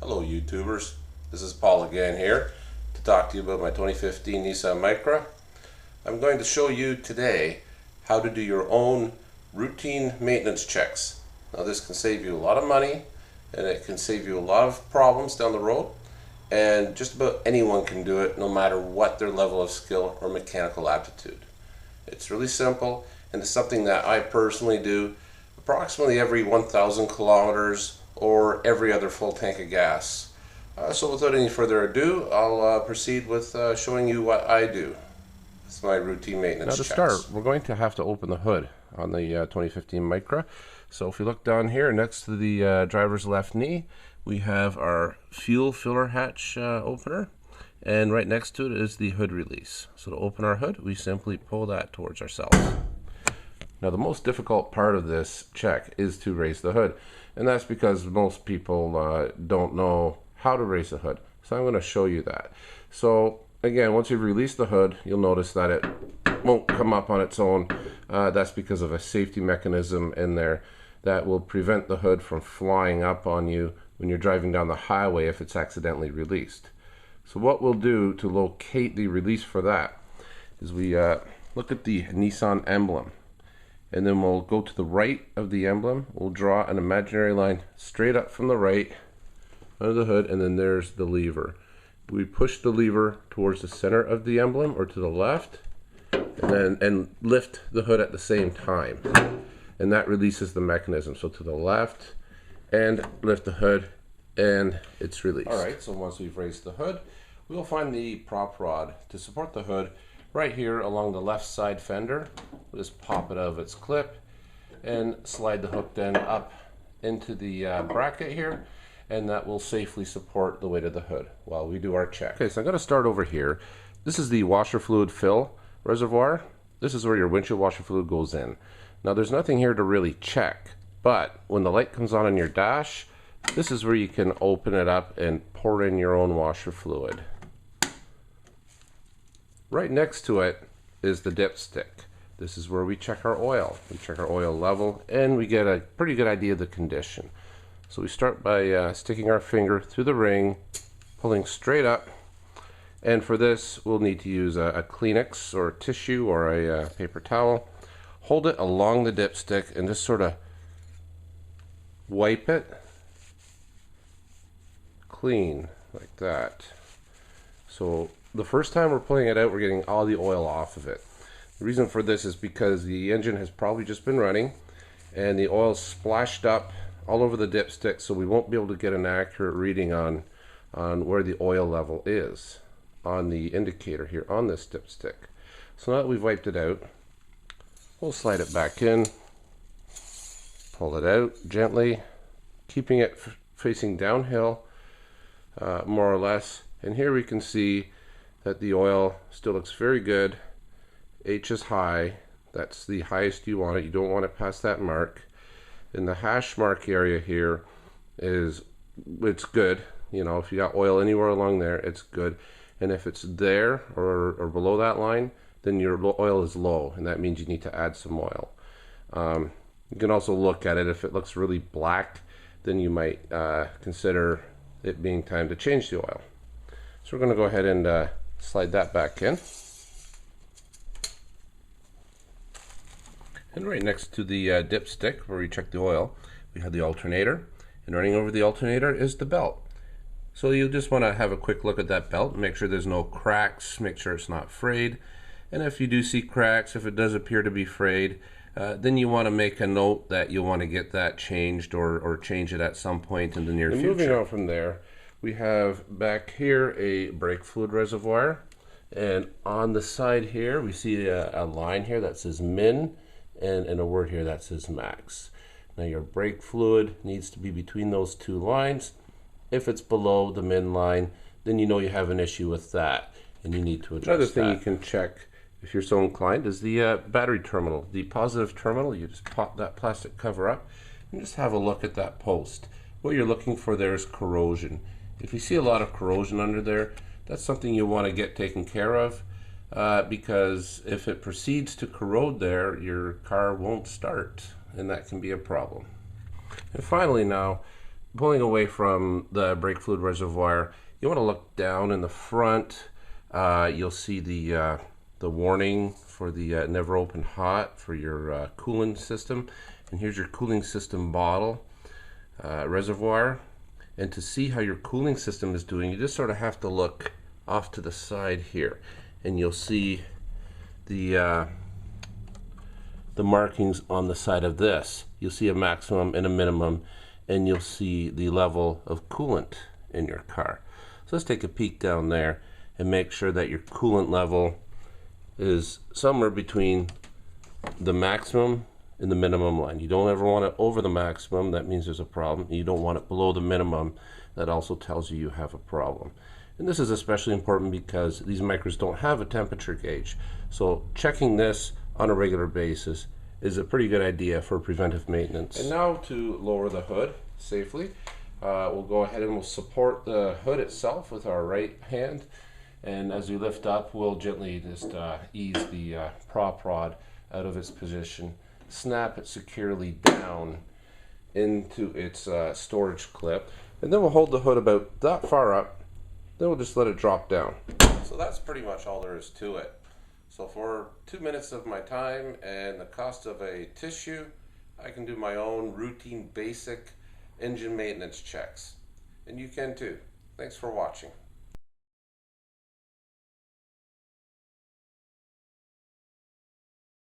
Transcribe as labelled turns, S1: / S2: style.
S1: Hello YouTubers, this is Paul again here to talk to you about my 2015 Nissan Micra. I'm going to show you today how to do your own routine maintenance checks. Now this can save you a lot of money and it can save you a lot of problems down the road, and just about anyone can do it no matter what their level of skill or mechanical aptitude. It's really simple and it's something that I personally do approximately every 1,000 kilometers or every other full tank of gas. So without any further ado, I'll proceed with showing you what I do. It's my routine maintenance checks.
S2: Now to start, we're going to have to open the hood on the 2015 Micra. So if you look down here next to the driver's left knee, we have our fuel filler hatch opener, and right next to it is the hood release. So to open our hood, we simply pull that towards ourselves. Now the most difficult part of this check is to raise the hood, and that's because most people don't know how to raise the hood. So I'm going to show you that. So again, once you've released the hood, you'll notice that it won't come up on its own. That's because of a safety mechanism in there that will prevent the hood from flying up on you when you're driving down the highway if it's accidentally released. So what we'll do to locate the release for that is we look at the Nissan emblem, and then we'll go to the right of the emblem. We'll draw an imaginary line straight up from the right under the hood, and then there's the lever. We push the lever towards the center of the emblem or to the left, and lift the hood at the same time, and that releases the mechanism. So to the left and lift the hood, and it's released. Alright, so once we've raised the hood, we'll find the prop rod to support the hood right here along the left side fender. We'll just pop it out of its clip and slide the hook then up into the bracket here, and that will safely support the weight of the hood while we do our check. Okay, so I'm going to start over here. This is the washer fluid fill reservoir. This is where your windshield washer fluid goes in. Now there's nothing here to really check, but when the light comes on your dash, this is where you can open it up and pour in your own washer fluid. Right next to it is the dipstick. This is where we check our oil. We check our oil level and we get a pretty good idea of the condition. So we start by sticking our finger through the ring, pulling straight up, and for this we'll need to use a Kleenex or a tissue or a paper towel. Hold it along the dipstick and just sort of wipe it clean like that. So the first time we're pulling it out, we're getting all the oil off of it. The reason for this is because the engine has probably just been running and the oil splashed up all over the dipstick, so we won't be able to get an accurate reading on where the oil level is on the indicator here on this dipstick. So now that we've wiped it out, we'll slide it back in, pull it out gently, keeping it facing downhill more or less, and here we can see that the oil still looks very good. H is high. That's the highest you want it. You don't want it past that mark. In the hash mark area here it's good. You know, if you got oil anywhere along there, it's good. And if it's there or below that line, then your oil is low, and that means you need to add some oil. You can also look at it. If it looks really black, then you might consider it being time to change the oil. So we're going to go ahead and slide that back in. And right next to the dipstick where we check the oil, we have the alternator, and running over the alternator is the belt. So you just want to have a quick look at that belt, make sure there's no cracks, make sure it's not frayed, and if you do see cracks, if it does appear to be frayed, then you want to make a note that you'll want to get that changed or change it at some point in the near future. Moving on from there, we have back here a brake fluid reservoir, and on the side here we see a line here that says min and a word here that says max. Now your brake fluid needs to be between those two lines. If it's below the min line, then you know you have an issue with that and you need to adjust that. Another thing you can check if you're so inclined is the battery terminal. The positive terminal, you just pop that plastic cover up and just have a look at that post. What you're looking for there is corrosion. If you see a lot of corrosion under there, that's something you want to get taken care of, because if it proceeds to corrode there, your car won't start, and that can be a problem. And finally now, pulling away from the brake fluid reservoir, you want to look down in the front. You'll see the warning for the never open hot for your cooling system. And here's your cooling system bottle reservoir. And to see how your cooling system is doing, you just sort of have to look off to the side here, and you'll see the markings on the side of this. You'll see a maximum and a minimum, and you'll see the level of coolant in your car. So let's take a peek down there and make sure that your coolant level is somewhere between the maximum and the minimum line. You don't ever want it over the maximum, that means there's a problem. You don't want it below the minimum, that also tells you you have a problem. And this is especially important because these Micras don't have a temperature gauge. So checking this on a regular basis is a pretty good idea for preventive maintenance. And now to lower the hood safely, we'll go ahead and we'll support the hood itself with our right hand. And as we lift up, we'll gently just ease the prop rod out of its position, snap it securely down into its storage clip, and then we'll hold the hood about that far up, then we'll just let it drop down. So that's pretty much all there is to it. So for 2 minutes of my time and the cost of a tissue, I can do my own routine basic engine maintenance checks. And you can too. Thanks for watching.